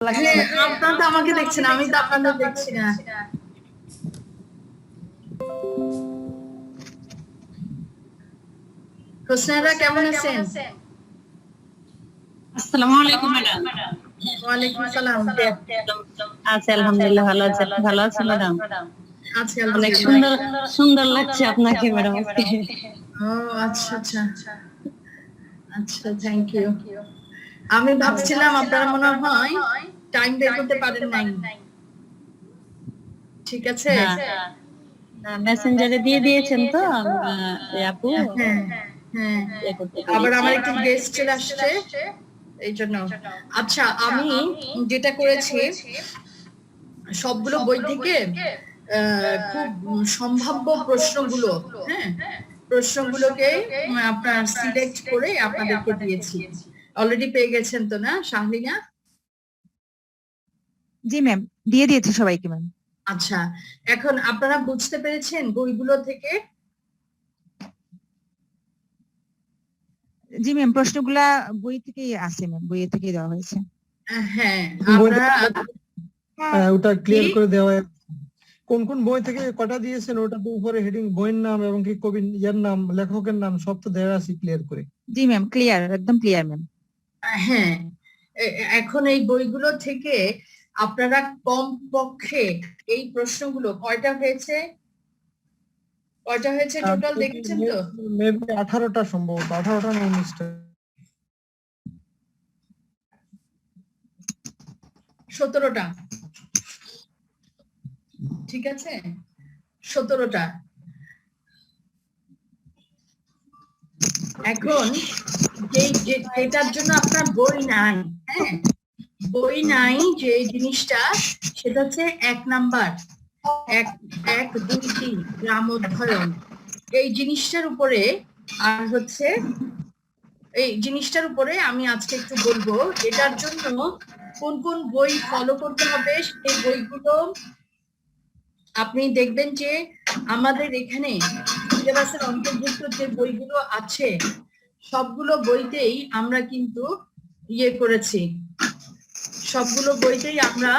লাগছে। আপনারা তো আমাকে দেখছেন, আমি তো আপনাদের দেখছি না। হোসনারা কেমন আছেন? আসসালামু আলাইকুম ম্যাডাম। ওয়ালাইকুম সালাম। আচ্ছা, আলহামদুলিল্লাহ ভালো আছেন। ভালো আছেন ম্যাডাম? আচ্ছা, অনেক আলহামদুলিল্লাহ। সুন্দর সুন্দর লাগছে আপনাকে ম্যাডাম আজকে। ও আচ্ছা আচ্ছা আচ্ছা, থ্যাংক ইউ। আমি ভাবছিলাম আপনারা মনে হয় টাইম বের করতে পারেন নাই। ঠিক আছে, হ্যাঁ, মেসেঞ্জারে দিয়ে দিয়েছেন তো আপু। হ্যাঁ হ্যাঁ। ইয়ে করতে আবার পেরেছি। আমার একটু গেস্ট চলে আসছে এই জন্য। আচ্ছা, আমি যেটা করেছি সবগুলো বই থেকে খুব সম্ভাব্য প্রশ্নগুলো, হ্যাঁ, প্রশ্নগুলোকে আপনার সিলেক্ট করে আপনাদেরকে দিয়েছি। অলরেডি পেয়ে গেছেন তো না শাহরিনা? জি ম্যাম, দিয়ে দিয়েছি সবাইকে ম্যাম। আচ্ছা, এখন আপনারা বুঝতে পেরেছেন বইগুলো থেকে? জি ম্যাম, প্রশ্নগুলা বই থেকেই আছে ম্যাম, বই থেকেই দেওয়া হয়েছে। হ্যাঁ, আপনারা ওটা ক্লিয়ার করে দেওয়া। কোন কোন বই থেকে কটা দিয়েছেন ওটা তো উপরে হেডিং বইয়ের নাম এবং কি কবির ইয়ার নাম লেখকের নাম সব তো দেওয়া আছে ক্লিয়ার করে। জি ম্যাম, ক্লিয়ার, একদম ক্লিয়ার ম্যাম। হ্যাঁ, এখন এই বইগুলো থেকে আপনারা কমপক্ষে এই প্রশ্নগুলো কয়টা হয়েছে টোটাল দেখেছেন তো? মেবি 18টা সম্ভবত, 18টা না 19টা। 17টা। ঠিক আছে, 17টা। এখন যেটার জন্য আপনার বই নাই, হ্যাঁ, বই নাই যে জিনিসটা, সেটা হচ্ছে 1 নাম্বার 1 2 3 গ্রাম অধ্যয়ন। এই জিনিসটার উপরে আর হচ্ছে এই জিনিসটার উপরে আমি আজকে একটু বলবো। এটার জন্য কোন কোন বই ফলো করতে হবে সেই বইগুলো আপনি দেখবেন যে আমাদের এখানে সিলেবাসের অন্তর্ভুক্ত যে বইগুলো আছে সবগুলো বইতেই আমরা কিন্তু ইয়ে করেছি, সবগুলো বইতেই আমরা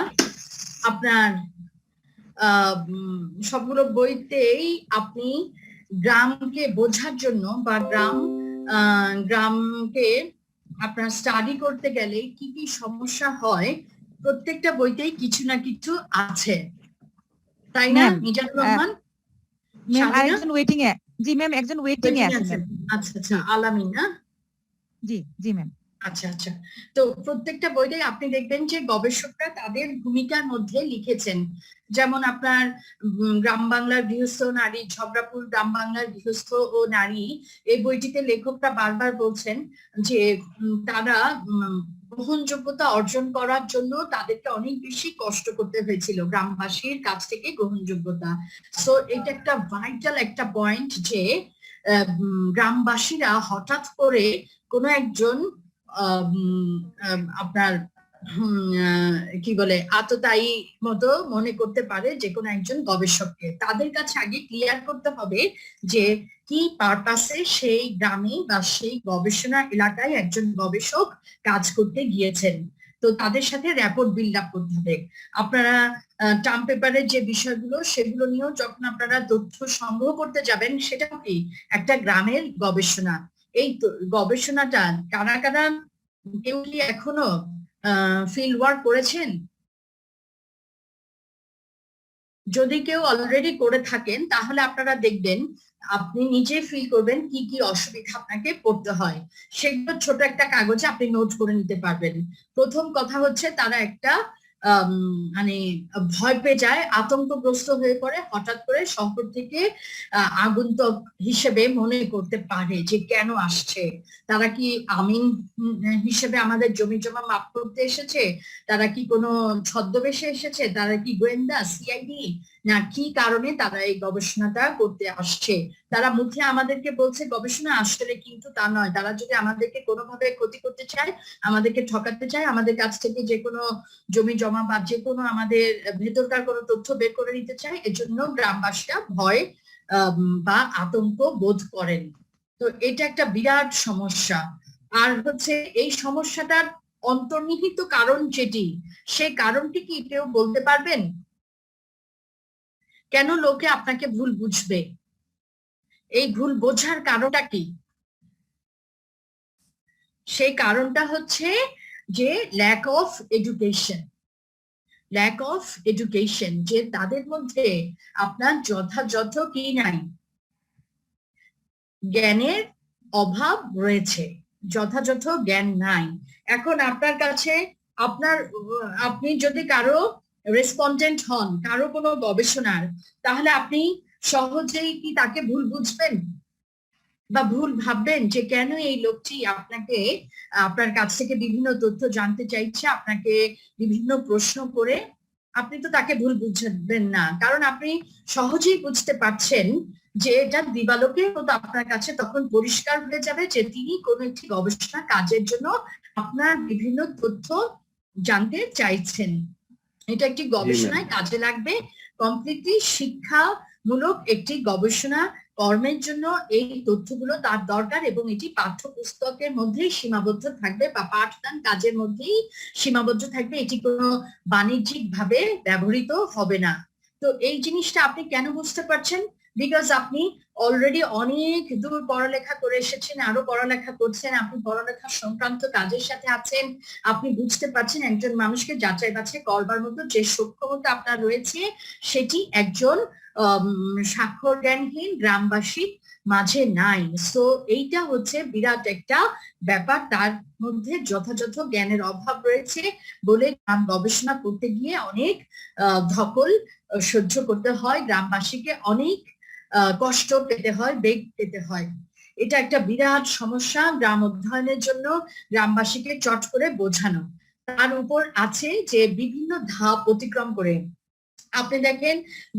আপনার সবগুলো বইতেই আপনি গ্রামকে বোঝার জন্য বা গ্রামকে আপনার স্টাডি করতে গেলে কি কি সমস্যা হয় প্রত্যেকটা বইতেই কিছু না কিছু আছে, তাই না মিজানুর রহমান? ম্যাম আরেকজন ওয়েটিং এ। জি ম্যাম, একজন ওয়েটিং এ আছে ম্যাম। আচ্ছা আচ্ছা, আলামিন না? জি জি ম্যাম। আচ্ছা আচ্ছা, তো প্রত্যেকটা বইতে আপনি দেখবেন যে গবেষকরা তাদের ভূমিকার মধ্যে লিখেছেন। যেমন আপনার গ্রাম বাংলার গৃহস্থ নারী, ঝগড়াপুর গ্রাম বাংলার গৃহস্থ ও নারী, এই বইটিতে লেখকরা বারবার বলছেন যে তারা গ্রহণযোগ্যতা অর্জন করার জন্য তাদেরকে অনেক বেশি কষ্ট করতে হয়েছিল গ্রামবাসীর কাছ থেকে গ্রহণযোগ্যতা। সো এটা একটা ভাইটাল একটা পয়েন্ট যে গ্রামবাসীরা হঠাৎ করে কোনো একজন আপনার কি বলে আততায়ী মতো মনে করতে পারে যে কোনো একজন গবেষককে। তাদের কাছে আগে ক্লিয়ার করতে হবে যে কি পারপাসে সেই গ্রামে বা সেই গবেষণা এলাকায় একজন গবেষক কাজ করতে গিয়েছেন। তো তাদের সাথে র্যাপোর্ট বিল্ড আপ করতে হবে। আপনারা টার্ম পেপারের যে বিষয়গুলো সেগুলো নিয়েও যখন আপনারা তথ্য সংগ্রহ করতে যাবেন, সেটাও কি একটা গ্রামের গবেষণা। এই গবেষণাটা কারা কারা কেউ কি এখনো ফিল্ড ওয়ার্ক করেছেন? যদি কেউ অলরেডি করে থাকেন তাহলে আপনারা দেখবেন, আপনি নিজে ফিল করবেন কি কি অসুবিধা আপনাকে পড়তে হয়। সেগুলো ছোট একটা কাগজে আপনি নোট করে নিতে পারবেন। প্রথম কথা হচ্ছে তারা একটা মানে ভয় পেয়ে যায়, আতঙ্কগ্রস্ত হয়ে পড়ে, হঠাৎ করে শহর থেকে আগন্তুক হিসেবে মনে করতে পারে যে কেন আসছে, তারা কি আমিন হিসেবে আমাদের জমি জমা মাপ করতে এসেছে, তারা কি কোনো ছদ্মবেশে এসেছে, তারা কি গোয়েন্দা সিআইডি, না কি কারণে তারা এই গবেষণাটা করতে আসছে। তারা মুখে আমাদেরকে বলছে গবেষণা, আসলে কিন্তু তা নয়। তারা যদি আমাদেরকে কোনোভাবে ক্ষতি করতে চায়, আমাদেরকে ঠকাতে চায়, আমাদের কাছ থেকে যে কোনো জমি জমা বা যে কোনো আমাদের ভেতরকার কোনো তথ্য বের করে নিতে চায়, এজন্য গ্রামবাসীরা ভয় বা আতঙ্ক বোধ করেন। তো এটা একটা বিরাট সমস্যা। আর হচ্ছে এই সমস্যাটার অন্তর্নিহিত কারণ যেটি, সেই কারণটি কি কেউ বলতে পারবেন? কেন লোকে আপনাকে ভুল বুঝবে? এই ভুল বোঝার কারণটা কি? সেই কারণটা হচ্ছে যে lack of education. Lack of education, যে তাদের মধ্যে আপনার যথাযথ কি নাই, জ্ঞানের অভাব রয়েছে, যথাযথ জ্ঞান নাই। এখন আপনার কাছে আপনি যদি কারো রেসপন্ডেন্ট হন, কারো কোনো গবেষণার, তাহলে আপনি সহজেই কি তাকে ভুল বুঝবেন বা ভুল ভাববেন যে কেন এই লোকটি আপনার কাছ থেকে বিভিন্ন তথ্য জানতে চাইছে, আপনাকে বিভিন্ন প্রশ্ন করে? আপনি তো তাকে ভুল বুঝবেন না, কারণ আপনি সহজেই বুঝতে পারছেন যে এটা দিবালোকে তো আপনার কাছে তখন পরিষ্কার হয়ে যাবে যে তিনি কোনো একটি গবেষণা কাজের জন্য আপনার বিভিন্ন তথ্য জানতে চাইছেন। এটা একটি গবেষণায় কাজে লাগবে, কমপ্লিটলি শিক্ষামূলক একটি গবেষণা কর্মের জন্য এই তথ্যগুলো তার দরকার, এবং এটি পাঠ্যপুস্তকের মধ্যেই সীমাবদ্ধ থাকবে বা পাঠদান কাজের মধ্যেই সীমাবদ্ধ থাকবে, এটি কোনো বাণিজ্যিক ভাবে ব্যবহৃত হবে না। তো এই জিনিসটা আপনি কেন বুঝতে পারছেন? বিকজ আপনি অলরেডি অনেক দূর পড়ালেখা করে এসেছেন, আরো পড়ালেখা করছেন, আপনি পড়ালেখা সংক্রান্ত কাজের সাথে আছেন, আপনি বুঝতে পারছেন একজন মানুষকে যাচাই বাছাই করবার মতো যে সক্ষমতা আপনার রয়েছে সেটি একজন স্বাক্ষর জ্ঞানহীন গ্রামবাসীর মাঝে নাই। সো এইটা হচ্ছে বিরাট একটা ব্যাপার, তার মধ্যে যথাযথ জ্ঞানের অভাব রয়েছে বলে গ্রাম গবেষণা করতে গিয়ে অনেক ধকল সহ্য করতে হয়, গ্রামবাসীকে অনেক কষ্ট পেতে হয়, বেগ পেতে হয়। এটা একটা বিরাট সমস্যা গ্রাম অধ্যয়নের জন্য গ্রামবাসীকে চট করে বোঝানো। তার উপর আছে যে বিভিন্ন ধাপ অতিক্রম করে আপনি দেখেন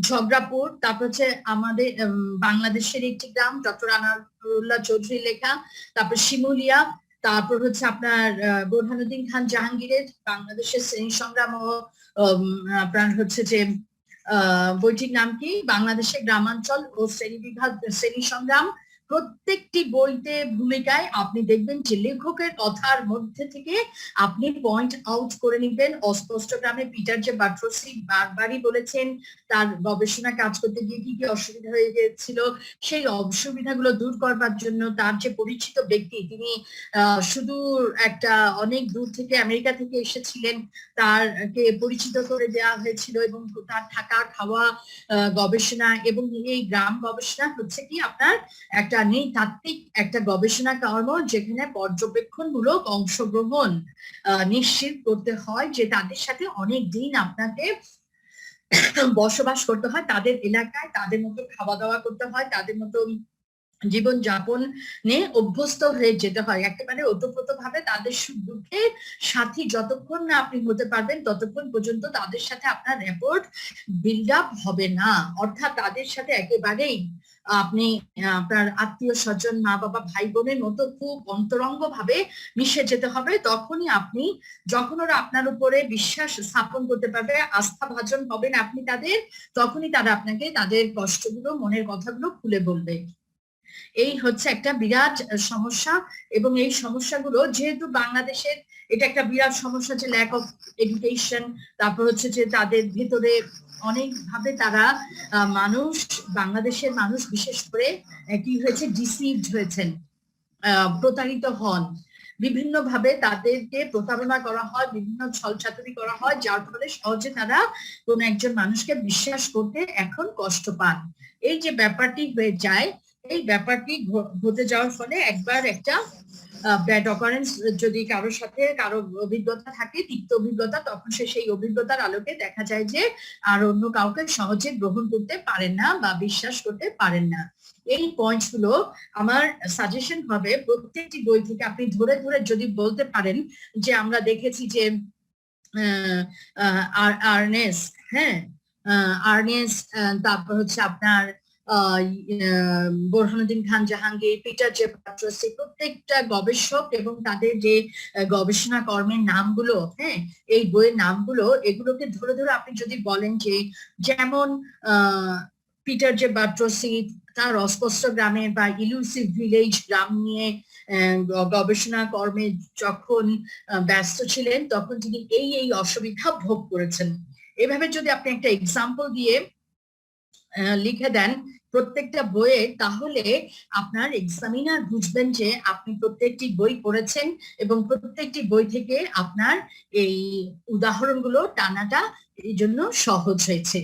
ঝগড়াপুর, তারপর হচ্ছে আমাদের বাংলাদেশের একটি গ্রাম, ডক্টর আনারুল্লাহ চৌধুরী লেখা, তারপর শিমুলিয়া, তারপর হচ্ছে আপনার বোরহানুদ্দিন খান জাহাঙ্গীরের বাংলাদেশের শ্রেণী সংগ্রাম ও আপনার হচ্ছে যে বইটির নাম কি, বাংলাদেশের গ্রামাঞ্চল ও শ্রেণী সংগ্রাম। প্রত্যেকটি বইতে ভূমিকায় আপনি দেখবেন যে লেখকের কথার মধ্যে থেকে আপনি পয়েন্ট আউট করে নিবেন অস্পষ্ট গ্রামে পিটার জে বাট্রসি বারবারই বলেছেন তার গবেষণা কাজ করতে গিয়ে কি কি অসুবিধা হয়ে গিয়েছিল, সেই অসুবিধাগুলো দূর করবার জন্য তার যে পরিচিত ব্যক্তি, তিনি শুধু একটা অনেক দূর থেকে আমেরিকা থেকে এসেছিলেন, তারকে পরিচিত করে দেওয়া হয়েছিল, এবং তার থাকা খাওয়া গবেষণা, এবং এই গ্রাম গবেষণা হচ্ছে কি আপনার একটা নৃতাত্ত্বিক একটা গবেষণা কর্ম, যেখানে পর্যবেক্ষণমূলক অংশগ্রহণ নিশ্চিত করতে হয়, যে তাদের সাথে অনেক দিন আপনাকে বসবাস করতে হয়, তাদের এলাকায় তাদের মতো খাওয়া দাওয়া করতে হয়, তাদের মতো জীবন যাপনে অভ্যস্ত হয়ে যেতে হয়, একেবারে ওতপ্রোত ভাবে তাদের সুখ দুঃখে সাথী যতক্ষণ না আপনি হতে পারবেন ততক্ষণ পর্যন্ত তাদের সাথে আপনার রেপোর্ট বিল্ড আপ হবে না। অর্থাৎ তাদের সাথে একেবারেই আপনি আপনার আত্মীয় স্বজন, মা বাবা, ভাই বোনের মতো খুব অন্তরঙ্গ ভাবে মিশে যেতে হবে। তখনই আপনি, যখন ওরা আপনার উপরে বিশ্বাস স্থাপন করতে পারবে, আস্থা ভাজন হবেন আপনি তাদের, তখনই তারা আপনাকে তাদের কষ্টগুলো, মনের কথাগুলো খুলে বলবে। এই হচ্ছে একটা বিরাট সমস্যা, এবং এই সমস্যাগুলো যেহেতু বাংলাদেশের এটা একটা বিরাট সমস্যা যে ল্যাক অফ এডুকেশন, তারপর হচ্ছে যে তাদের ভিতরে অনেকভাবে তারা মানুষ, বাংলাদেশের মানুষ বিশেষ করে কি হয়েছে, ডিসিভড হয়েছেন, প্রতারিত হন, বিভিন্ন ভাবে তাদেরকে প্রতারণা করা হয়, বিভিন্ন ছলচাতুরি করা হয়, যার ফলে সহজে তারা কোন একজন মানুষকে বিশ্বাস করতে এখন কষ্ট পান। এই যে ব্যাপারটি হয়ে যায়, এই ব্যাপারটি ঘটে যাওয়ার ফলে একবার একটা ব্যাড অকারেন্স যদি কারোর সাথে কারো অভিজ্ঞতা থাকে, তিক্ত অভিজ্ঞতা, তখন সেই অভিজ্ঞতার আলোকে দেখা যায় যে আর অন্য কাউকে সহজে গ্রহণ করতে পারেন না বা বিশ্বাস করতে পারেন না। এই পয়েন্টস গুলো আমার সাজেশন হবে প্রত্যেকটি বই থেকে আপনি ধরে ধরে যদি বলতে পারেন যে আমরা দেখেছি যে আর্নেস্ট, হ্যাঁ আর্নেস্ট, তারপর হচ্ছে আপনার বোরহানুদ্দিন খান জাহাঙ্গীর, পিটার জে বাট্রসি, প্রত্যেকটা গবেষক এবং তাদের যে গবেষণা কর্মের নামগুলো, হ্যাঁ এই বইয়ের নামগুলো, এগুলোকে ধরে ধরে আপনি যদি বলেন যে যেমন পিটার জে বাট্রসি তার অস্পষ্ট গ্রামের বা ইলুসিভ ভিলেজ গ্রাম নিয়ে গবেষণা কর্মে যখন ব্যস্ত ছিলেন তখন তিনি এই অসুবিধা ভোগ করেছেন। এভাবে যদি আপনি একটা এক্সাম্পল দিয়ে লিখে দেন প্রত্যেকটা বইয়ে, তাহলে আপনার এক্সামিনার বুঝবেন যে আপনি প্রত্যেকটি বই পড়েছেন এবং প্রত্যেকটি বই থেকে আপনার এই উদাহরণগুলো টানাটা এই জন্য সহজ হয়েছে।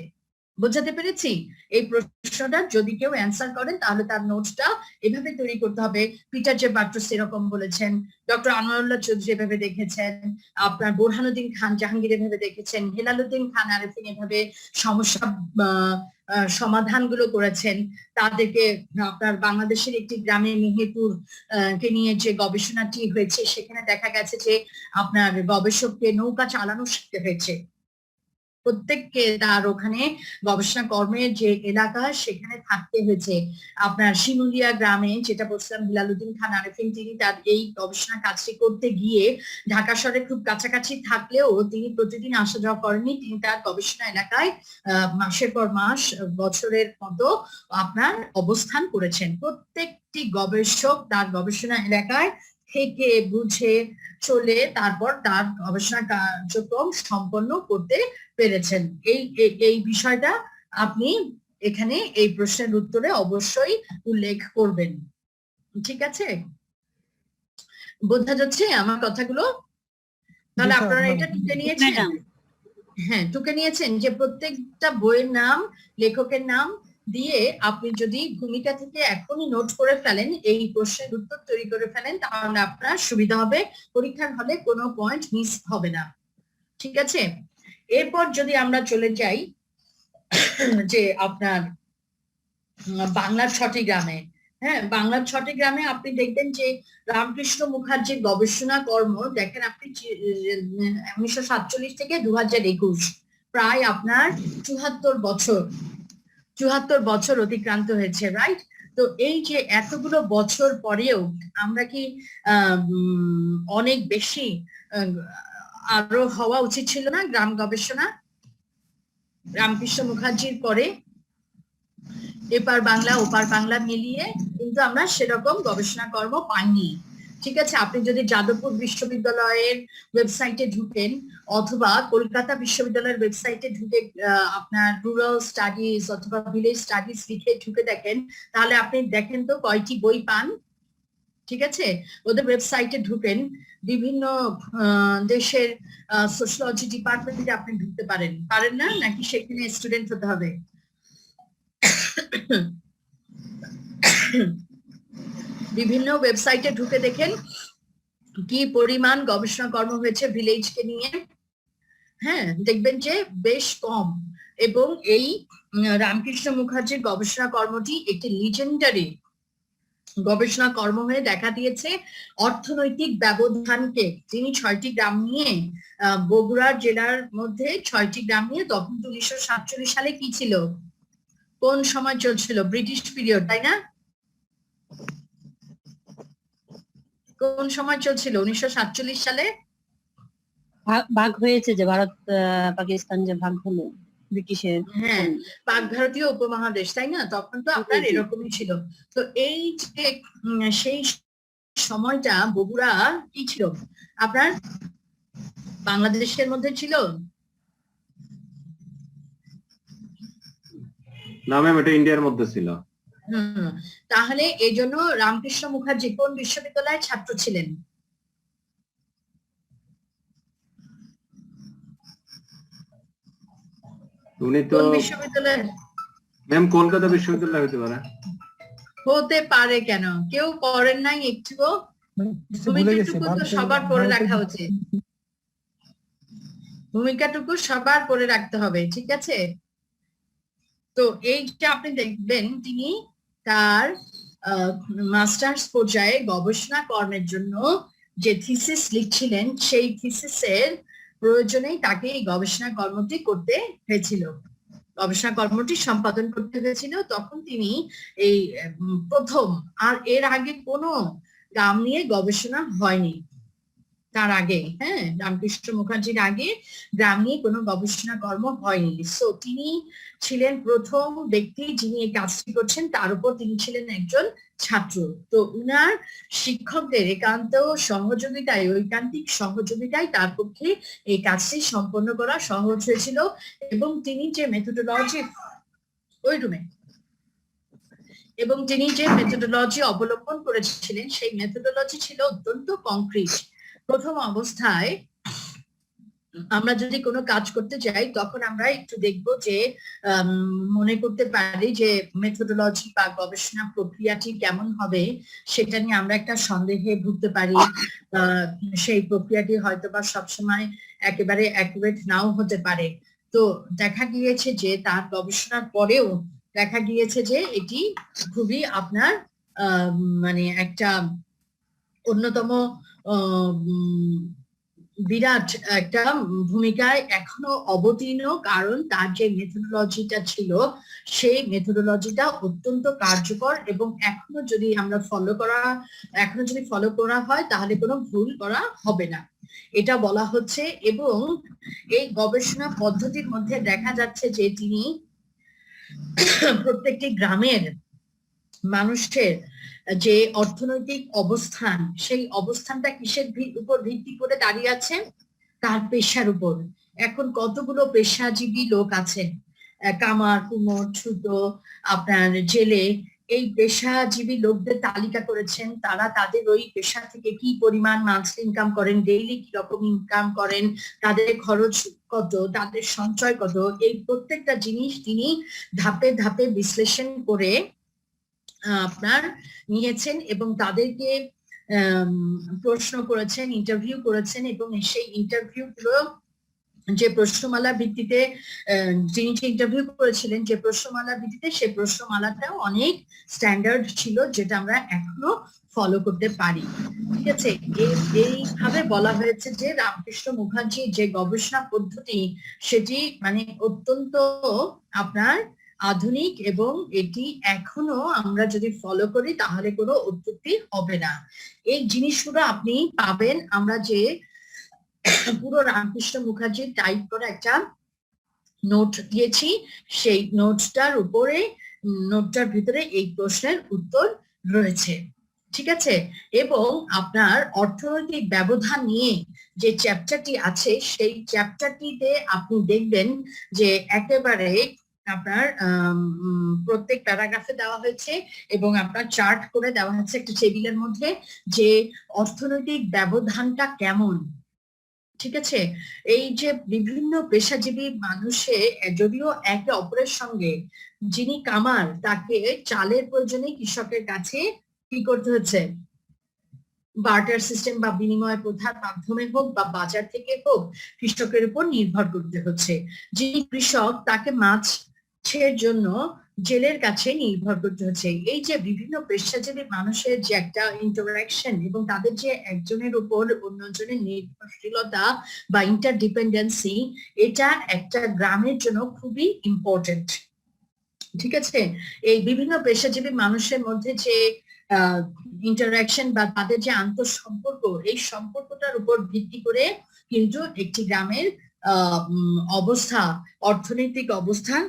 বোঝাতে পেরেছি? এই প্রশ্নটা যদি কেউ অ্যান্সার করেন তাহলে তার নোটসটা এভাবে তৈরি করতে হবে। পিটার জে বাট্রস এরকম বলেছেন, ডক্টর আনোয়ারুল্লাহ চৌধুরী এভাবে দেখেছেন, আপনার বোরহানুদ্দিন খান জাহাঙ্গীর এভাবে দেখেছেন, হেলালুদ্দিন খান আরেফিন এভাবে সমস্যা সমাধানগুলো করেছেন। তাদেরকে আপনার বাংলাদেশের একটি গ্রামে মেহেরপুর কে নিয়ে যে গবেষণাটি হয়েছে সেখানে দেখা গেছে যে আপনার গবেষককে নৌকা চালানো শিখতে হয়েছে। প্রত্যেককে তার ওখানে গবেষণা কর্মের যে এলাকা সেখানে থাকতে হয়েছে। আপনার শিমুলিয়া গ্রামে যেটা বলছিলাম হেলালুদ্দিন খান আরেফিন, তিনি তার এই গবেষণা কাজটি করতে গিয়ে ঢাকা শহরে খুব কাছাকাছি থাকলেও তিনি প্রতিদিন আসা যাওয়া করেননি। তিনি তার গবেষণা এলাকায় মাসের পর মাস বছরের মতো আপনার অবস্থান করেছেন। প্রত্যেকটি গবেষক তার গবেষণা এলাকায় থেকে বুঝে চলে তারপর তার গবেষণা কার্যক্রম সম্পন্ন করতে পেরেছেন। এই বিষয়টা আপনি এখানে এই প্রশ্নের উত্তরে অবশ্যই উল্লেখ করবেন। ঠিক আছে? বোঝা যাচ্ছে আমার কথাগুলো? তাহলে আপনারা এটা টুকে নিয়েছেন? হ্যাঁ, টুকে নিয়েছেন যে প্রত্যেকটা বইয়ের নাম, লেখকের নাম দিয়ে আপনি যদি ভূমিকা থেকে এখনই নোট করে ফেলেন, এই প্রশ্নের উত্তর তৈরি করে ফেলেন, তাহলে আপনার সুবিধা হবে, পরীক্ষার হলে কোনো পয়েন্ট মিস হবে না। ঠিক আছে? এরপর যদি আমরা চলে যাই যে আপনার বাংলার 6টি গ্রামে, হ্যাঁ, বাংলার 6টি গ্রামে আপনি দেখবেন যে রামকৃষ্ণ মুখার্জির গবেষণা কর্ম দেখেন আপনি 1947 থেকে 2021 প্রায় আপনার 74 বছর অতিক্রান্ত হয়েছে, রাইট? তো এই যে এতগুলো বছর পরেও আমরা কি অনেক বেশি আরো হওয়া উচিত ছিল না গ্রাম গবেষণা? রামকৃষ্ণ মুখার্জির পরে এপার বাংলা ওপার বাংলা মিলিয়ে কিন্তু আমরা সেরকম গবেষণা কর্ম পাইনি। ঠিক আছে? আপনি যদি যাদবপুর বিশ্ববিদ্যালয়ের ওয়েবসাইটে ঢুকেন অথবা কলকাতা বিশ্ববিদ্যালয়ের ওয়েবসাইটে ঢুকে আপনার রুরাল স্টাডিজ অথবা ভিলেজ স্টাডিজ লিখে ঢুকে দেখেন, তাহলে আপনি দেখেন তো কয়টি বই পান। ঠিক আছে? ওদের ওয়েবসাইটে ঢুকেন, বিভিন্ন দেশের সোশিয়োলজি ডিপার্টমেন্টে আপনি ঢুকতে পারেন না? নাকি সেখানে স্টুডেন্ট হতে হবে? বিভিন্ন ওয়েবসাইটে ঢুকে দেখেন কি পরিমাণ গবেষণা কর্ম হয়েছে ভিলেজকে নিয়ে। হ্যাঁ, দেখবেন যে বেশ কম। এবং এই রামকৃষ্ণ মুখার্জির গবেষণা কর্মটি একটি লিজেন্ডারি গবেষণা কর্ম হয়ে দেখা দিয়েছে অর্থনৈতিক ব্যবধানকে। তিনি 6টি গ্রাম নিয়ে বগুড়া জেলার মধ্যে 6টি গ্রাম নিয়ে, তখন 1947 সালে কি ছিল, কোন সময় চলছিল? ব্রিটিশ পিরিয়ড, তাই না? কোন সময় চলছিল 1947 সালে? ভাগ হয়েছে যে ভারত পাকিস্তান যে ভাগ হলো ব্রিটিশের, হ্যাঁ, পাক ভারতীয় উপমহাদেশ, তাই না? তখন তো আপনার এরকমই ছিল। তো এই যে সেই সময়টা বগুড়া কি ছিল আপনার? বাংলাদেশের মধ্যে ছিল না ম্যাম, এটা ইন্ডিয়ার মধ্যে ছিল। তাহলে এই জন্য রামকৃষ্ণ মুখার্জি কোন বিশ্ববিদ্যালয়ের ছাত্র ছিলেন? উনি তো বিশ্ববিদ্যালয় ম্যাম কলকাতা বিশ্ববিদ্যালয় হতে পারে। হতে পারে কেন? কেউ পড়েন নাই একটুও? ভূমিকাটুকু তো সবার পড়ে রাখা উচিত, ভূমিকাটুকু সবার পড়ে রাখতে হবে। ঠিক আছে? তো এইটা আপনি দেখবেন তিনি তার মাস্টার্স পর্যায়ে গবেষণা কর্মের জন্য যে থিসিস লিখছিলেন, সেই থিসিসের প্রয়োজনেই তাকে এই গবেষণা কর্মটি করতে হয়েছিল, গবেষণা কর্মটি সম্পাদন করতে হয়েছিল। তখন তিনি এই প্রথম, আর এর আগে কোনো গ্রাম নিয়ে গবেষণা হয়নি। তার আগে, হ্যাঁ, রামকৃষ্ণ মুখার্জির আগে গ্রাম নিয়ে কোনো গবেষণা কর্ম হয়নি। সো তিনি ছিলেন প্রথম ব্যক্তি যিনি এই কাজটি করছেন, তার উপর তিনি ছিলেন একজন ছাত্র। তো উনার শিক্ষকদের একান্ত সহযোগিতায়, ঐকান্তিক সহযোগিতায় তার পক্ষে এই কাজটি সম্পন্ন করা সহজ হয়েছিল। এবং তিনি যে মেথোডোলজি অবলম্বন করেছিলেন সেই মেথোডোলজি ছিল অত্যন্ত কংক্রিট। প্রথম অবস্থায় আমরা যদি কোনো কাজ করতে যাই তখন আমরা একটু দেখবো যে মনে করতে পারি যে মেথোডোলজি বা গবেষণা প্রক্রিয়াটি কেমন হবে সেটা নিয়ে আমরা একটা সন্দেহে ভুগতে পারি। সেই প্রক্রিয়াটি হয়তো বা সবসময় একেবারে অ্যাকুরেট নাও হতে পারে। তো দেখা গিয়েছে যে তার গবেষণার পরেও দেখা গিয়েছে যে এটি খুবই আপনার মানে একটা অন্যতম বিরাট একটা ভূমিকায় এখনো অবতীর্ণ, কারণ তার যে মেথোডোলজিটা ছিল সেই মেথোডোলজিটা অত্যন্ত কার্যকর এবং এখনো যদি ফলো করা হয় তাহলে কোনো ভুল করা হবে না, এটা বলা হচ্ছে। এবং এই গবেষণা পদ্ধতির মধ্যে দেখা যাচ্ছে যে তিনি প্রত্যেকটি গ্রামের মানুষের যে অর্থনৈতিক অবস্থান, সেই অবস্থানটা কিসের উপর ভিত্তি করে দাঁড়িয়ে আছে? তার পেশার উপর। এখন কতগুলো পেশাজীবী লোক আছেন, কামার, কুমোর, ছুতো, আপনার জেলে, এই পেশাজীবী লোকদের তালিকা করেছেন। তারা তাদের ওই পেশা থেকে কি পরিমাণ মান্থলি ইনকাম করেন, ডেইলি কি রকম ইনকাম করেন, তাদের খরচ কত, তাদের সঞ্চয় কত, এই প্রত্যেকটা জিনিস তিনি ধাপে ধাপে বিশ্লেষণ করে আপনার নিয়েছেন এবং তাদেরকে প্রশ্ন করেছেন, ইন্টারভিউ করেছেন। এবং সেই ইন্টারভিউ গুলো যে প্রশ্নমালার ভিত্তিতে যিনি যে ইন্টারভিউ করেছিলেন, যে প্রশ্নমালার ভিত্তিতে, সেই প্রশ্নমালাটাও অনেক স্ট্যান্ডার্ড ছিল, যেটা আমরা এখনো ফলো করতে পারি। ঠিক আছে, এইভাবে বলা হয়েছে যে রামকৃষ্ণ মুখার্জির যে গবেষণা পদ্ধতি সেটি মানে অত্যন্ত আপনার আধুনিক এবং এটি এখনো আমরা যদি ফলো করি তাহলে কোনো অত্যুক্তি হবে না। এই জিনিসগুলো আপনি পাবেন আমরা যে পুরো রামকৃষ্ণ মুখার্জির টাইপ করা একটা নোট দিয়েছি, সেই নোটটার ভিতরে এই প্রশ্নের উত্তর রয়েছে। ঠিক আছে, এবং আপনার অর্থনৈতিক ব্যবধান নিয়ে যে চ্যাপ্টারটি আছে সেই চ্যাপ্টারটিতে আপনি দেখবেন যে একেবারে আপনার প্রত্যেক প্যারাগ্রাফে দেওয়া হয়েছে এবং আপনার চার্ট করে দেওয়া হয়েছে একটা টেবিলের মধ্যে যে অর্থনৈতিক ব্যবধানটা কেমন। ঠিক আছে, এই যে বিভিন্ন পেশাজীবী মানুষে যদিও একে অপরের সঙ্গে, যিনি কামার তাকে চালের প্রয়োজনে কৃষকের কাছে কি করতে হচ্ছে, বার্টার সিস্টেম বা বিনিময় প্রথার মাধ্যমে হোক বা বাজার থেকে হোক কৃষকের উপর নির্ভর করতে হচ্ছে। যিনি কৃষক তাকে মাছের জন্য জেলের কাছে নির্ভর করতে হচ্ছে। এই যে বিভিন্ন পেশাজীবী মানুষের যে একটা ইন্টারাকশন এবং তাদের যে একজনের উপর অন্যজনের নির্ভরশীলতা বা ইন্টারডিপেন্ডেন্সি, এটা একটা গ্রামের জন্য খুবই ইম্পর্টেন্ট। ঠিক আছে, এই বিভিন্ন পেশাজীবী মানুষের মধ্যে যে ইন্টারাকশন বা তাদের যে আন্তঃসম্পর্ক, এই সম্পর্কটার উপর ভিত্তি করে কিন্তু একটি গ্রামের অবস্থা, অর্থনৈতিক অবস্থান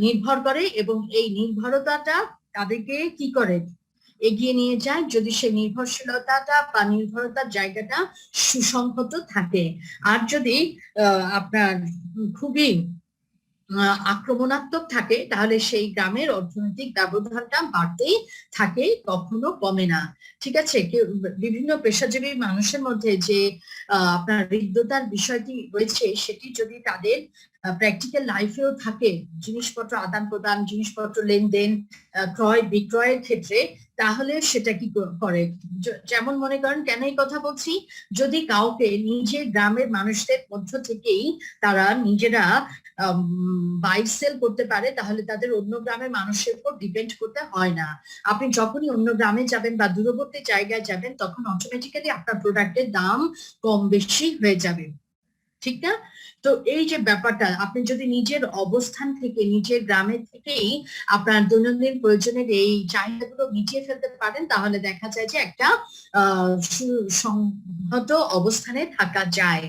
নির্ভর করে এবং এই নির্ভরতাটা তাদেরকে কি করে এগিয়ে নিয়ে যায় যদি সেই নির্ভরশীলতাটা বা নির্ভরতার জায়গাটা সুসংহত থাকে। আর যদি আপনার খুবই আক্রমণাত্মক থাকে তাহলে সেই গ্রামের অর্থনৈতিক ব্যবধানটা বাড়তেই থাকে, কখনো কমে না। ঠিক আছে, বিভিন্ন পেশাজীবী মানুষের মধ্যে যে আপনার হৃদ্যতার বিষয়টি রয়েছে সেটি যদি তাদের প্র্যাকটিক্যাল লাইফেও থাকে, জিনিসপত্র আদান প্রদান, জিনিসপত্র লেনদেন, ক্রয় বিক্রয়ের ক্ষেত্রে, তাহলে সেটা কি করে, যেমন মনে করেন কেন এই কথা বলছি, যদি কাউকে নিজের গ্রামের মানুষদের মধ্য থেকেই তারা নিজেরা বাই সেল করতে পারে তাহলে তাদের অন্য গ্রামের মানুষের উপর ডিপেন্ড করতে হয় না। আপনি যখনই অন্য গ্রামে যাবেন বা দূরবর্তী জায়গায় যাবেন তখন অটোমেটিক্যালি আপনার প্রোডাক্টের দাম কম বেশি হয়ে যাবে। ঠিক না? তো এই যে ব্যাপারটা, আপনি যদি নিজের অবস্থান থেকে, নিজের গ্রামের থেকেই আপনার দৈনন্দিন প্রয়োজনের এই চাহিদাগুলো মিটিয়ে ফেলতে পারেন, তাহলে দেখা যায় যে একটা সুসংহত অবস্থানে থাকা যায়।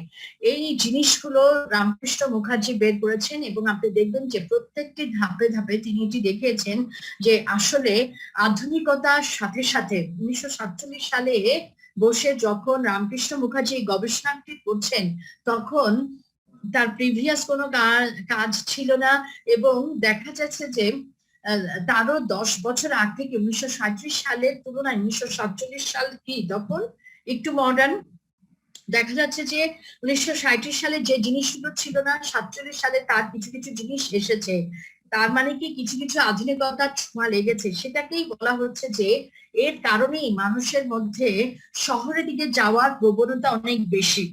এই জিনিসগুলো রামকৃষ্ণ মুখার্জি বের করেছেন, এবং আপনি দেখবেন যে প্রত্যেকটি ধাপে ধাপে তিনি এটি দেখিয়েছেন যে আসলে আধুনিকতার সাথে সাথে 1947 সালে বসে যখন রামকৃষ্ণ মুখার্জি গবেষণাটি করছেন, তখন তার প্রিভিয়াস কোনো কাজ ছিল না, এবং দেখা যাচ্ছে যে তারও 10 বছর আগ থেকে 1937 সালের তুলনায় 1947 সাল কি তখন একটু মডার্ন। দেখা যাচ্ছে যে 1937 সালে যে জিনিসগুলো ছিল না, 47 সালে তার কিছু কিছু জিনিস এসেছে। তার মানে কি কিছু কিছু আধুনিকতার ছোঁয়া লেগেছে। সেটাকেই বলা হচ্ছে যে এর কারণেই মানুষের মধ্যে শহরের দিকে যাওয়ার প্রবণতা অনেক বেশি,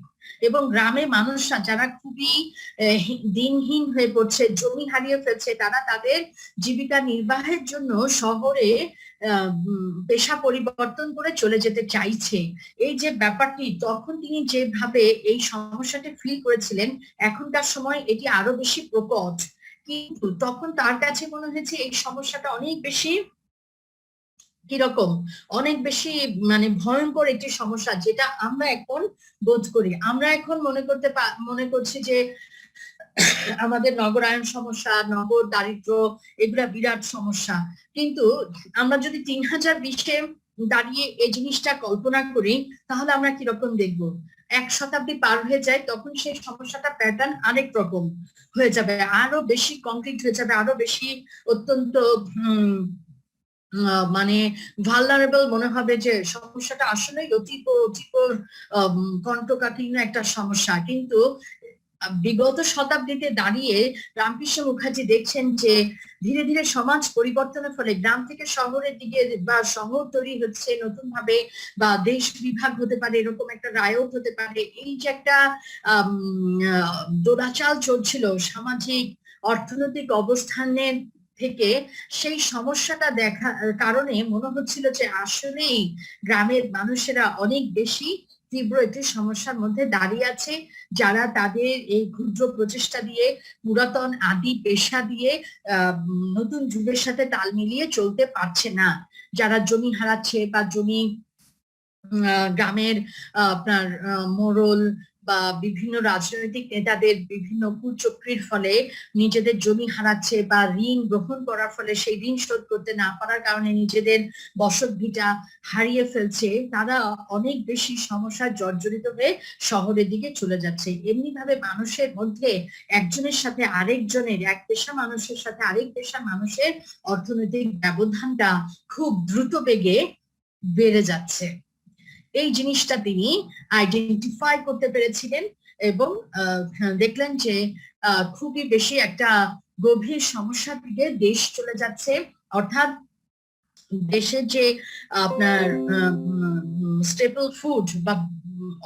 এবং গ্রামে মানুষরা যারা খুবই দিনহীন হয়ে পড়ছে, জমি হারিয়ে ফেলছে, তারা তাদের জীবিকা নির্বাহের জন্য শহরে পেশা পরিবর্তন করে চলে যেতে চাইছে। এই যে ব্যাপারটি, তখন তিনি যেভাবে এই সমস্যাটি ফিল করেছিলেন, এখনকার সময় এটি আরো বেশি প্রকট, কিন্তু তখন তার কাছে মনে হয়েছে এই সমস্যাটা অনেক বেশি কিরকম, অনেক বেশি মানে ভয়ঙ্কর একটি সমস্যা, যেটা আমরা এখন বোধ করি। আমরা এখন মনে করছি যে আমাদের নগরায়ন সমস্যা, নগর দারিদ্র, এগুলা বিরাট সমস্যা, কিন্তু আমরা যদি 3020-এ দাঁড়িয়ে এই জিনিসটা কল্পনা করি, তাহলে আমরা কিরকম দেখবো? 1 শতাব্দী পার হয়ে যায়, তখন সেই সমস্যাটা প্যাটার্ন আরেক রকম হয়ে যাবে, আরো বেশি কংক্রিট হয়ে যাবে, আরো বেশি অত্যন্ত মানে ভালনারেবল মনে হবে, যে সমস্যাটা আসলে অতীব কণ্ঠকাঠিন্য একটা সমস্যা। কিন্তু বিগত শতাব্দীতে দাঁড়িয়ে রামকৃষ্ণ মুখার্জি দেখছেন যে ধীরে ধীরে সমাজ পরিবর্তনের ফলে গ্রাম থেকে শহরের দিকে, বা শহর তৈরি হচ্ছে নতুন ভাবে, বা দেশ বিভাগ হতে পারে, এরকম একটা রায়ত হতে পারে, এই যে একটা দোলাচাল চলছিল সামাজিক অর্থনৈতিক অবস্থানের থেকে, সেই সমস্যাটা দেখার কারণে মনে হচ্ছিল যে আসলেই গ্রামের মানুষেরা অনেক বেশি তীব্র একটি সমস্যার মধ্যে দাঁড়িয়ে আছে, যারা তাদের এই ক্ষুদ্র প্রচেষ্টা দিয়ে, পুরাতন আদি পেশা দিয়ে নতুন যুগের সাথে তাল মিলিয়ে চলতে পারছে না, যারা জমি হারাচ্ছে, বা জমি গ্রামের আপনার মোড়ল বা বিভিন্ন রাজনৈতিক নেতাদের বিভিন্ন কুচক্রির ফলে নিজেদের জমি হারাচ্ছে, বা ঋণ গ্রহণ করার ফলে সেই ঋণ শোধ করতে না পারার কারণে নিজেদের বসত ভিটা হারিয়ে ফেলছে, তারা অনেক বেশি সমস্যায় জর্জরিত হয়ে শহরের দিকে চলে যাচ্ছে। এমনি ভাবে মানুষের মধ্যে একজনের সাথে আরেকজনের, এক পেশা মানুষের সাথে আরেক পেশা মানুষের অর্থনৈতিক ব্যবধানটা খুব দ্রুত বেগে বেড়ে যাচ্ছে। এই জিনিসটা তিনি আইডেন্টিফাই করতে পেরেছিলেন, এবং দেখলেন যে খুবই বেশি একটা গভীর সমস্যার দিকে দেশ চলে যাচ্ছে। অর্থাৎ দেশের যে আপনার স্টেপল ফুড বা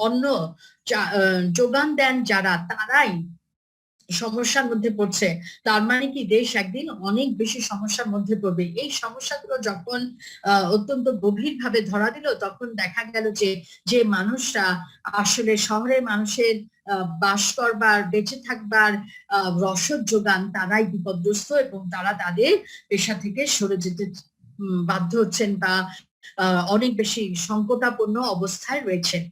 অন্ন যোগান দেন যারা, তারাই সমস্যার মধ্যে পড়ছে। তার মানে কি দেশ একদিন অনেক বেশি সমস্যার মধ্যে পড়বে। এই সমস্যাগুলো যখন অত্যন্ত গভীর ভাবে ধরা দিল, তখন দেখা গেল যে যে মানুষরা আসলে শহরের মানুষের বাস করবার, বেঁচে থাকবার রসদ যোগান, তারাই বিপদগ্রস্ত, এবং তারা তাদের পেশা থেকে সরে যেতে বাধ্য হচ্ছেন, বা অনেক বেশি সংকটাপন্ন অবস্থায় রয়েছেন।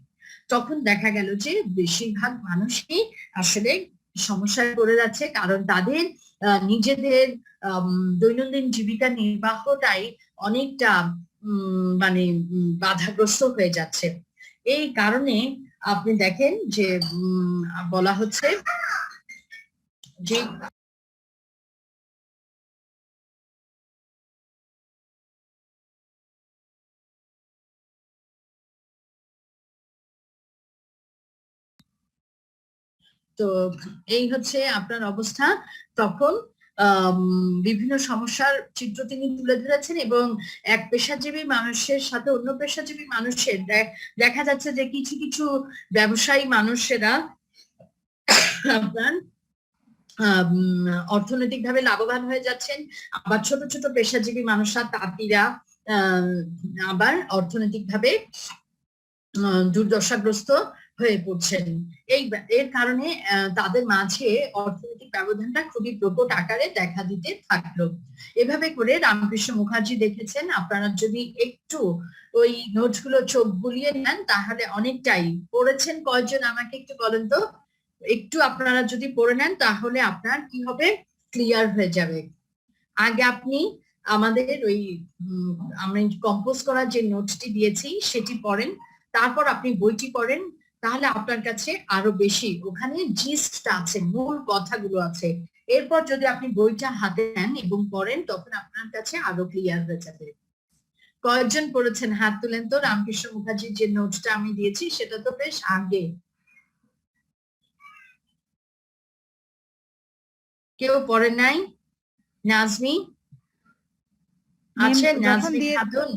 তখন দেখা গেল যে বেশিরভাগ মানুষই আসলে সমস্যায় পড়ে যাচ্ছে, কারণ তাদের নিজেদের দৈনন্দিন জীবিকা নির্বাহটাই অনেকটা মানে বাধাগ্রস্ত হয়ে যাচ্ছে। এই কারণে আপনি দেখেন যে বলা হচ্ছে যে তো এই হচ্ছে আপনার অবস্থা। তখন বিভিন্ন সমস্যার চিত্র তিনি তুলে ধরেছেন, এবং এক পেশাজীবী মানুষের সাথে অন্য পেশাজীবী মানুষের দেখা যাচ্ছে যে কিছু কিছু ব্যবসায়ী মানুষেরা আপনার অর্থনৈতিকভাবে লাভবান হয়ে যাচ্ছেন, আবার ছোট ছোট পেশাজীবী মানুষরা, তাঁতিরা আবার অর্থনৈতিকভাবে দুর্দশাগ্রস্ত হয়ে পড়ছেন। এর কারণে তাদের মাঝে অর্থনৈতিক ব্যবধানটা খুবই প্রকট আকারে দেখা দিতে থাকলো। এভাবে করে রামকৃষ্ণ মুখার্জি দেখেছেন আপনারা যদি একটু ওই নোটগুলো চোখ বুলিয়ে নেন তাহলে অনেকটাই পড়েছেন। কয়জন আমাকে একটু বলেন তো, একটু আপনারা যদি পড়ে নেন তাহলে আপনার কি হবে, ক্লিয়ার হয়ে যাবে। আগে আপনি আমাদের ওই আমরা কম্পোজ করার যে নোটটি দিয়েছি সেটি পড়েন, তারপর আপনি বইটি পড়েন, তাহলে আপনার কাছে আরো বেশি ওখানে জিস্টটা আছে, মূল কথাগুলো আছে। এরপর যদি আপনি বইটা হাতে নেন এবং পড়েন তখন আপনার কাছে আরো ক্লিয়ার হয়ে যাবে। কয়েকজন পড়েছেন হাত তুলেন তো? রামকৃষ্ণ মুখার্জির যে নোটটা আমি দিয়েছি সেটা তো বেশ আগে। কেউ পড়ে নাই? নাজমি আছে? নাজমি খাতুন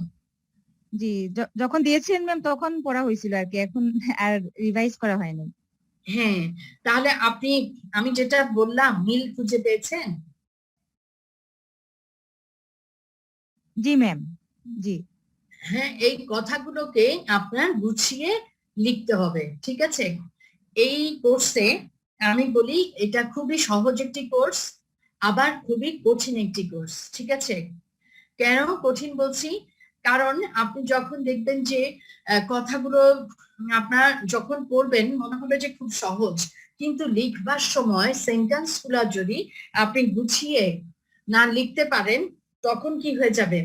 জি, যখন দিয়েছেন ম্যাম তখন পড়া হয়েছিল আর কি, এখন আর রিভাইজ করা হয়নি। হ্যাঁ, তাহলে আপনি আমি যেটা বললাম মিল খুঁজে পেয়েছেন? জি ম্যাম, জি। হ্যাঁ, এই কথাগুলোকে আপনার গুছিয়ে লিখতে হবে, ঠিক আছে? এই কোর্সে আমি বলি এটা খুবই সহজ একটি কোর্স, আবার খুবই কঠিন একটি কোর্স, ঠিক আছে? কেন কঠিন বলছি? কারণ আপনি যখন দেখবেন যে কথাগুলো আপনার যখন পড়বেন মনে হবে যে খুব সহজ, কিন্তু লিখবার সময় সেন্টেন্স গুলা যদি আপনি গুছিয়ে না লিখতে পারেন তখন কি হয়ে যাবে,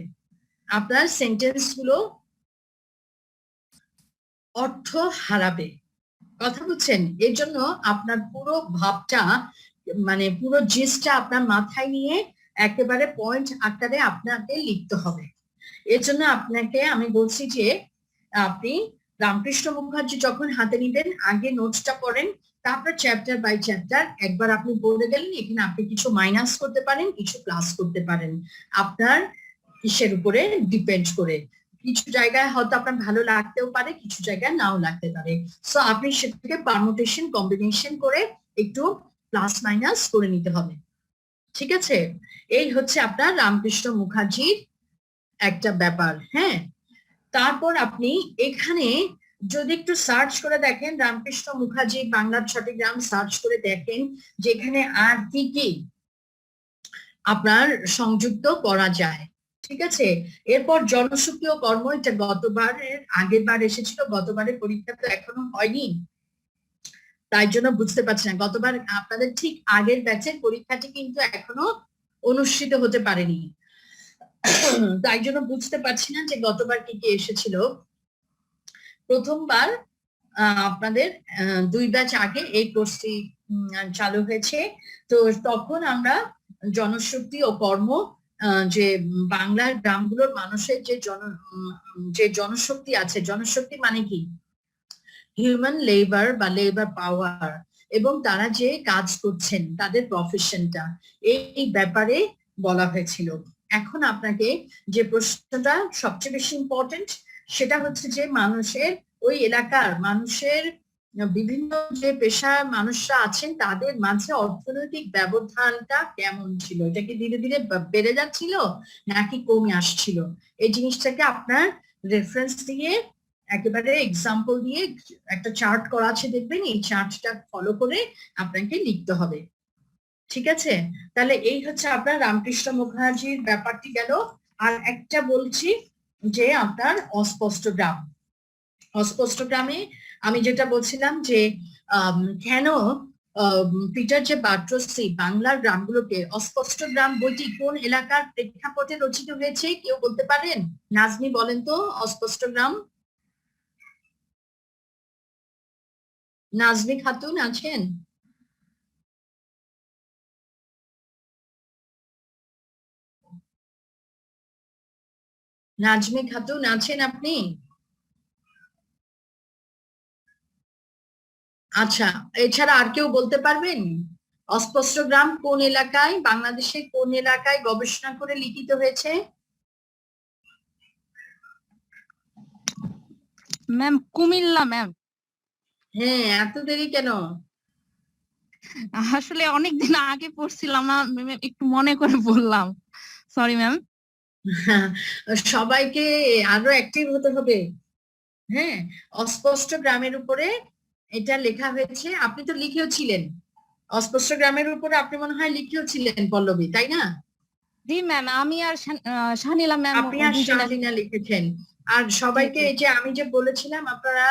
আপনার সেন্টেন্স গুলো অর্থ হারাবে। কথা বুঝছেন? এর জন্য আপনার পুরো ভাবটা মানে পুরো জিনিসটা আপনার মাথায় নিয়ে একেবারে পয়েন্ট আকারে আপনাকে লিখতে হবে। এর জন্য আপনাকে আমি বলছি যে আপনি রামকৃষ্ণ মুখার্জি যখন হাতে নিবেন আগে নোটসটা পড়েন, তারপর চ্যাপ্টার বাই চ্যাপ্টার একবার আপনি পড়ে গেলেন। এখানে আপনি কিছু মাইনাস করতে পারেন, কিছু প্লাস করতে পারেন, আপনার কিসের উপরে ডিপেন্ড করে। কিছু জায়গায় হয়তো আপনার ভালো লাগতেও পারে, কিছু জায়গায় নাও লাগতে পারে। সো আপনি সেটাকে পারমুটেশন কম্বিনেশন করে একটু প্লাস মাইনাস করে নিতে হবে, ঠিক আছে? এই হচ্ছে আপনার রামকৃষ্ণ মুখার্জির একটা ব্যাপার। হ্যাঁ, তারপর আপনি এখানে যদি একটু সার্চ করে দেখেন রামকৃষ্ণ মুখার্জি বাংলার 6টি গ্রাম সার্চ করে দেখেন যেখানে আর কি কি আপনার সংযুক্ত করা যায়, ঠিক আছে? এরপর জনশক্তি ও কর্ম, এটা গতবারের আগের বার এসেছিল, গতবারের পরীক্ষা তো এখনো হয়নি, তাই জন্য বুঝতে পারছি না। গতবার আপনাদের ঠিক আগের ব্যাচের পরীক্ষাটি কিন্তু এখনো অনুষ্ঠিত হতে পারেনি, তাই জন্য বুঝতে পারছি না যে গতবার কি কি এসেছিল। প্রথমবার আপনাদের 2 ব্যাচ আগে এই কোর্সটি চালু হয়েছে, তো তখন আমরা জনশক্তি ও কর্ম, যে বাংলার গ্রামগুলোর মানুষের যে জনশক্তি আছে, জনশক্তি মানে কি, হিউম্যান লেবার বা লেবার পাওয়ার, এবং তারা যে কাজ করছেন তাদের প্রফেশনটা, এই ব্যাপারে বলা হয়েছিল। এখন আপনাকে যে প্রশ্নটা সবচেয়ে বেশি ইম্পর্টেন্ট সেটা হচ্ছে যে মানুষের ওই এলাকার মানুষের বিভিন্ন যে পেশার মানুষরা আছেন তাদের মাঝে অর্থনৈতিক ব্যবধানটা কেমন ছিল, এটা কি ধীরে ধীরে বেড়ে যাচ্ছিল নাকি কমে আসছিল, এই জিনিসটাকে আপনার রেফারেন্স দিয়ে একেবারে এক্সাম্পল দিয়ে একটা চার্ট করা আছে দেখবেন, এই চার্টটা ফলো করে আপনাকে লিখতে হবে, ঠিক আছে? তাহলে এই হচ্ছে আপনার রামকৃষ্ণ মুখার্জির ব্যাপারটি গেল। আর একটা বলছি যে আপনার অস্পষ্ট গ্রাম, অস্পষ্ট গ্রামে আমি যেটা বলছিলাম যে কেন পিটার যে বার্ট্রসি বাংলার গ্রামগুলোকে অস্পষ্ট গ্রাম বইটি কোন এলাকার প্রেক্ষাপটে রচিত হয়েছে কেউ বলতে পারেন? নাজমি বলেন তো, অস্পষ্ট গ্রাম, নাজমি খাতুন আছেন? নাজমি খাতুন আছেন আপনি? আচ্ছা, এছাড়া আর কেউ বলতে পারবেন অস্পষ্ট গ্রাম কোন এলাকায়, বাংলাদেশের কোন এলাকায় গবেষণা করে লিখিত হয়েছে? Ma'am Comilla ma'am. হ্যাঁ, এত দেরি কেন? আসলে অনেকদিন আগে পড়ছিলাম, একটু মনে করে বললাম, সরি ম্যাম। সবাইকে আরো অ্যাক্টিভ হতে হবে। হ্যাঁ, অস্পষ্ট গ্রামের উপরে এটা লেখা হয়েছে, আপনি তো লিখেও ছিলেন অস্পষ্ট গ্রামের উপরে, আপনি মনে হয় লিখেও ছিলেন পল্লবী, তাই না? জি ম্যাম, আমি আর শানিলা ম্যাম আপনি আর শাহলিনা লিখেছেন। আর সবাইকে এই যে আমি যে বলেছিলাম আপনারা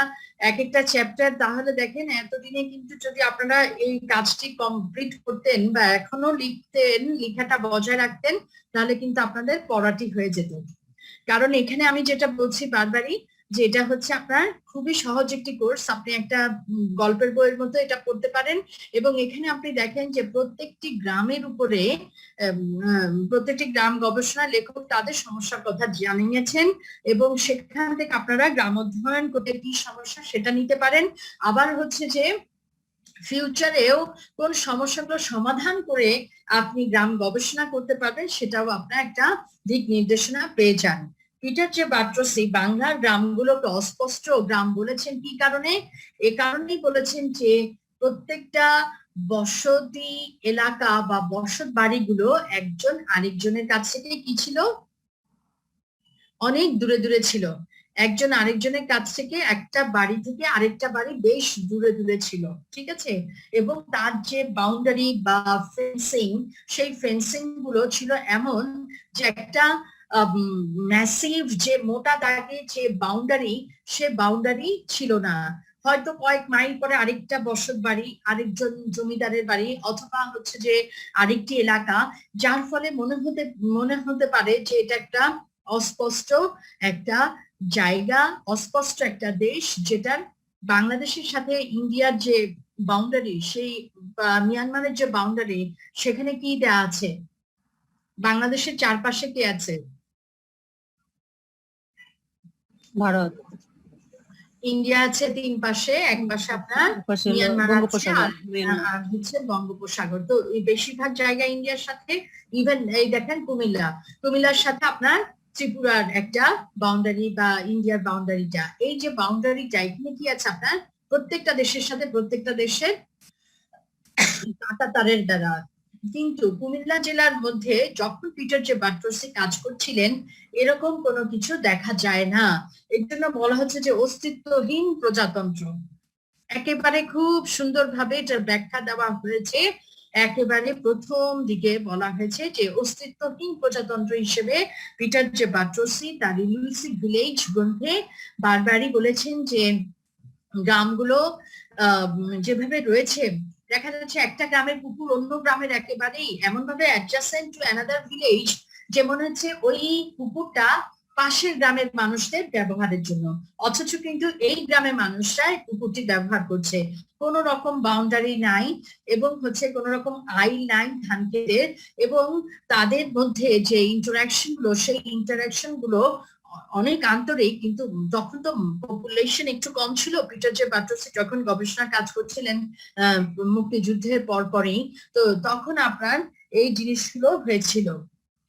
এক একটা চ্যাপ্টার, তাহলে দেখেন এতদিনে কিন্তু যদি আপনারা এই কাজটি কমপ্লিট করতেন বা এখনো লিখতেন, লেখাটা বজায় রাখতেন, তাহলে কিন্তু আপনাদের পড়াটি হয়ে যেত। কারণ এখানে আমি যেটা বলছি বারবারই, যে এটা হচ্ছে আপনার খুবই সহজ একটি কোর্স, আপনি একটা গল্পের বইয়ের মতো এটা পড়তে পারেন। এবং এখানে আপনি দেখেন যে প্রত্যেকটি গ্রামের উপরে প্রত্যেকটি গ্রাম গবেষণা লেখক তাদের সমস্যার কথা জানিয়েছেন, এবং সেখান থেকে আপনারা গ্রাম অধ্যয়ন করতে কি সমস্যা সেটা নিতে পারেন। আবার হচ্ছে যে ফিউচারেও কোন সমস্যাগুলো সমাধান করে আপনি গ্রাম গবেষণা করতে পারবেন, সেটাও আপনার একটা দিক নির্দেশনা পেয়ে যান। পিটার জে বাট্রসি বাংলার গ্রামগুলোকে অস্পষ্ট গ্রাম বলেছেন কি কারণে? এ কারণেই বলেছেন যে প্রত্যেকটা বসতি এলাকা বা বসত বাড়িগুলো একজন আরেকজনের কাছ থেকে কি ছিল, অনেক দূরে দূরে ছিল। একজন আরেকজনের কাছ থেকে, একটা বাড়ি থেকে আরেকটা বাড়ি বেশ দূরে দূরে ছিল, ঠিক আছে? এবং তার যে বাউন্ডারি বা ফেন্সিং, সেই ফেন্সিং গুলো ছিল এমন যে একটা ম্যাসিভ যে মোটা দাগে যে বাউন্ডারি, সে বাউন্ডারি ছিল না। হয়তো কয়েক মাইল পরে আরেকটা বসত বাড়ি, আরেকজন জমিদারের বাড়ি, অথবা হচ্ছে যে আরেকটি এলাকা, যার ফলে মনে হতে পারে যে এটা একটা অস্পষ্ট একটা জায়গা, অস্পষ্ট একটা দেশ, যেটার বাংলাদেশের সাথে ইন্ডিয়ার যে বাউন্ডারি, সেই মিয়ানমারের যে বাউন্ডারি, সেখানে কি দেয়া আছে? বাংলাদেশের চারপাশে কি আছে? ভারত, ইন্ডিয়া আছে তিন পাশে, এক পাশে আপনার মিয়ানমার আছে, আর হচ্ছে বঙ্গোপসাগর। তো এই বেশিরভাগ জায়গা ইন্ডিয়ার সাথে, ইভেন এই দেখেন কুমিল্লার সাথে আপনার ত্রিপুরার একটা বাউন্ডারি বা ইন্ডিয়ার বাউন্ডারিটা, এই যে বাউন্ডারিটা, এখানে কি আছে আপনার প্রত্যেকটা দেশের সাথে প্রত্যেকটা দেশের কাঁটাতারের দ্বারা। কিন্তু কুমিল্লা জেলার মধ্যে যখন পিটার জে বাট্রসি কাজ করছিলেন, এরকম কোনো কিছু দেখা যায় না। এর জন্য বলা হচ্ছে যে অস্তিত্বহীন প্রজাতন্ত্র। একেবারে খুব সুন্দরভাবে এটার ব্যাখ্যা দেওয়া হয়েছে। একেবারে প্রথম দিকে বলা হয়েছে যে অস্তিত্বহীন প্রজাতন্ত্র হিসেবে পিটার জে বাট্রসি তার ইলুসিভ ভিলেজ গ্রন্থে বারবারই বলেছেন যে গ্রামগুলো যেভাবে রয়েছে, দেখা যাচ্ছে একটা গ্রামের পুকুর অন্য গ্রামের একেবারেই এমন ভাবে অ্যাডজাসেন্ট টু অ্যানাদার ভিলেজ, যে মনে হচ্ছে ওই পুকুরটা পাশের গ্রামের মানুষদের ব্যবহারের জন্য, অথচ কিন্তু এই গ্রামের মানুষরা পুকুরটি ব্যবহার করছে। কোন রকম বাউন্ডারি নাই, এবং হচ্ছে কোন রকম আইল নাই ধান ক্ষেতের, এবং তাদের মধ্যে যে ইন্টারাকশন গুলো, সেই ইন্টারাকশন গুলো অনেক আন্তরিক। কিন্তু তখন তো পপুলেশন একটু কম ছিল, পিটার জে বাট্রসি যখন গবেষণা কাজ করছিলেন মুক্তিযুদ্ধের পরপরই, তো তখন আপনার এই জিনিসগুলো হয়েছিল।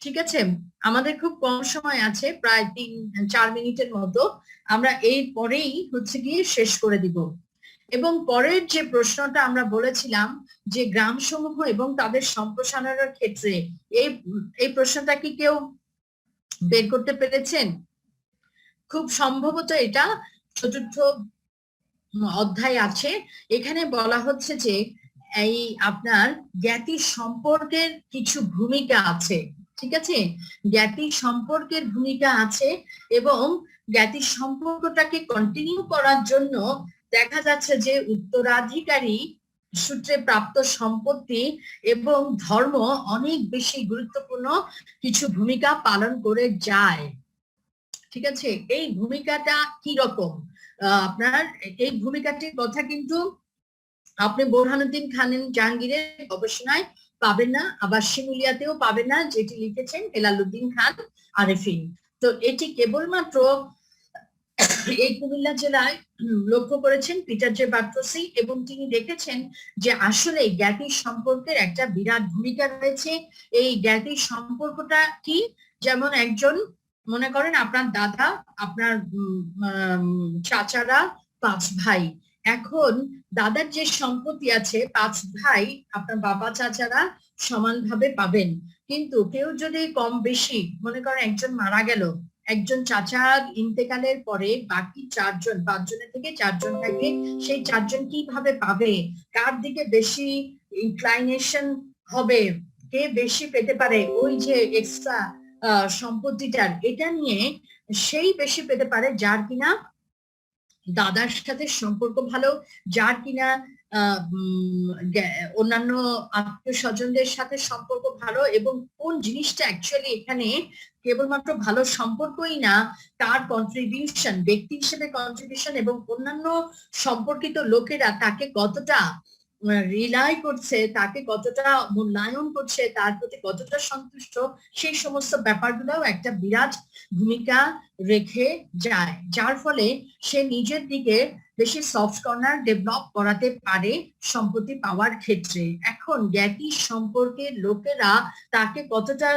ঠিক আছে, আমাদের খুব কম সময় আছে, প্রায় 3-4 মিনিটের মতো, আমরা এই পরেই হচ্ছে গিয়ে শেষ করে দিব। এবং পরের যে প্রশ্নটা আমরা বলেছিলাম যে গ্রাম সমূহ এবং তাদের সম্প্রসারণের ক্ষেত্রে, এই প্রশ্নটা কি কেউ বের করতে পেরেছেন? খুব সম্ভবত এটা 4র্থ অধ্যায় আছে। এখানে বলা হচ্ছে যে এই আপনার জ্ঞাতি সম্পর্কের কিছু ভূমিকা আছে, ঠিক আছে? জ্ঞাতি সম্পর্কের ভূমিকা আছে, এবং জ্ঞাতি সম্পর্কটাকে কন্টিনিউ করার জন্য দেখা যাচ্ছে যে উত্তরাধিকারী সূত্রে প্রাপ্ত সম্পত্তি এবং ধর্ম অনেক বেশি গুরুত্বপূর্ণ কিছু ভূমিকা পালন করে যায়। ঠিক আছে, এই ভূমিকাটা কি রকম? আপনার এই ভূমিকাটির কথা কিন্তু আপনি বোরহানুদ্দিন খান জাহাঙ্গীরের গবেষণায় পাবেন না, আবার শিমুলিয়াতেও পাবেন না, যেটি লিখেছেন হেলালুদ্দিন খান আরেফিন। তো এটি কেবলমাত্র এই কুমিল্লা জেলায় লক্ষ্য করেছেন পিটার জে বাট্রসি, এবং তিনি দেখেছেন যে আসলে জ্ঞাতি সম্পর্কের একটা বিরাট ভূমিকা রয়েছে। এই জ্ঞাতি সম্পর্কটা কি? যেমন একজন, মনে করেন আপনার দাদা, আপনার চাচারা 5 ভাই, এখন দাদার যে সম্পত্তি আছে 5 ভাই আপনার বাবা চাচারা সমানভাবে পাবেন। কিন্তু কেউ যদি কম বেশি, মনে করেন একজন মারা গেল, একজন চাচার ইন্তেকালের পরে বাকি 5জনের থেকে 4জন থাকে, সেই 4জন কিভাবে পাবে, কার দিকে বেশি ইনক্লাইনেশন হবে, কে বেশি পেতে পারে ওই যে এক্সট্রা সম্পত্তিটার, এটা নিয়ে সেই বেশি পেতে পারে যার কিনা দাদার সাথে সম্পর্ক ভালো, যার কিনা অন্যান্য আত্মীয় স্বজনদের সাথে সম্পর্ক ভালো, এবং কোন জিনিসটা অ্যাকচুয়ালি এখানে কেবলমাত্র ভালো সম্পর্কই না, তার কন্ট্রিবিউশন, ব্যক্তি হিসেবে কন্ট্রিবিউশন, এবং অন্যান্য সম্পর্কিত লোকেরা তাকে কতটা রিলাই করছে, তাকে কতটা মূল্যায়ন করছে, তার প্রতি কতটা সন্তুষ্ট, সেই সমস্ত ব্যাপারগুলোও একটা বিরাট ভূমিকা রেখে যায়, যার ফলে সে নিজের দিকে বেশি সফট কর্নার ডেভেলপ করাতে পারে সম্পত্তি পাওয়ার ক্ষেত্রে। এখন জ্ঞাতি সম্পর্কের লোকেরা তাকে কতটা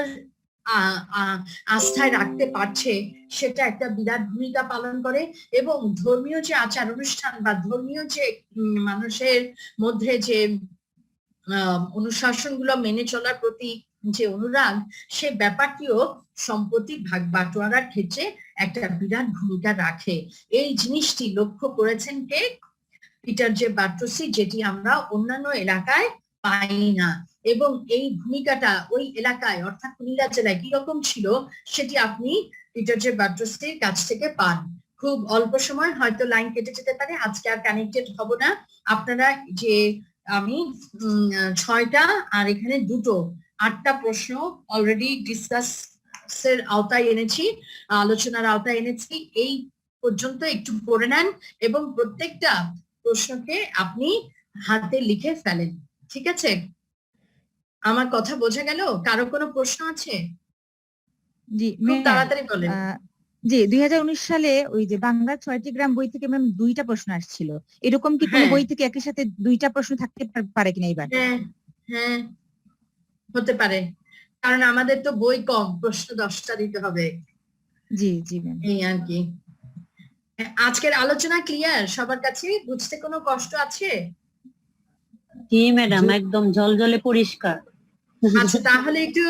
আস্থায় রাখতে পারছে সেটা একটা বিরাট ভূমিকা পালন করে, এবং ধর্মীয় যে আচার অনুষ্ঠান বা ধর্মীয় যে মানুষের মধ্যে যে অনুশাসনগুলো মেনে চলার প্রতি যে অনুরাগ, সে ব্যাপারটিও সম্পত্তি ভাগ বাটোয়ারার ক্ষেত্রে একটা বিরাট ভূমিকা রাখে। এই জিনিসটি লক্ষ্য করেছেন কে? পিটার জে বাট্রোসি, যেটি আমরা অন্যান্য এলাকায় পাই না, এবং এই ভূমিকাটা ওই এলাকায় অর্থাৎ কুমিল্লা জেলায় কিরকম ছিল সেটি আপনি পিটার জে বাট্রোসির কাছ থেকে পান। খুব অল্প সময়, হয়তো লাইন কেটে যেতে পারে, আজকে আর কানেক্টেড হব না। আপনারা যে আমি 6টা আর এখানে 2টো 8টা প্রশ্ন অলরেডি ডিসকাসের আওতায় এনেছি, আলোচনার আওতায় এনেছি, এই পর্যন্ত একটু পড়ে নেন এবং প্রত্যেকটা প্রশ্নকে আপনি হাতে লিখে ফেলেন, ঠিক আছে? আমার কথা বোঝা গেল? কারো কোনো প্রশ্ন আছে? জি খুব তাড়াতাড়ি বলেন। জি, 2019 সালে ওই যে বাংলা 6টি গ্রাম বই থেকে ম্যাম 2টা প্রশ্ন আসছিল, এরকম কি কোনো হ্যাঁ। বই থেকে একই সাথে 2টা প্রশ্ন থাকতে পারে কিনা এবার? হ্যাঁ হ্যাঁ, হতে পারে, কারণ আমাদের তো বই কম, প্রশ্ন 10টা দিতে হবে। জি জি ম্যাম। এই আর কি। আজকের আলোচনা ক্লিয়ার সবার কাছে? বুঝতে কোনো কষ্ট আছে? জি ম্যাডাম, একদম ঝলঝলে পরিষ্কার। আচ্ছা, তাহলে একটু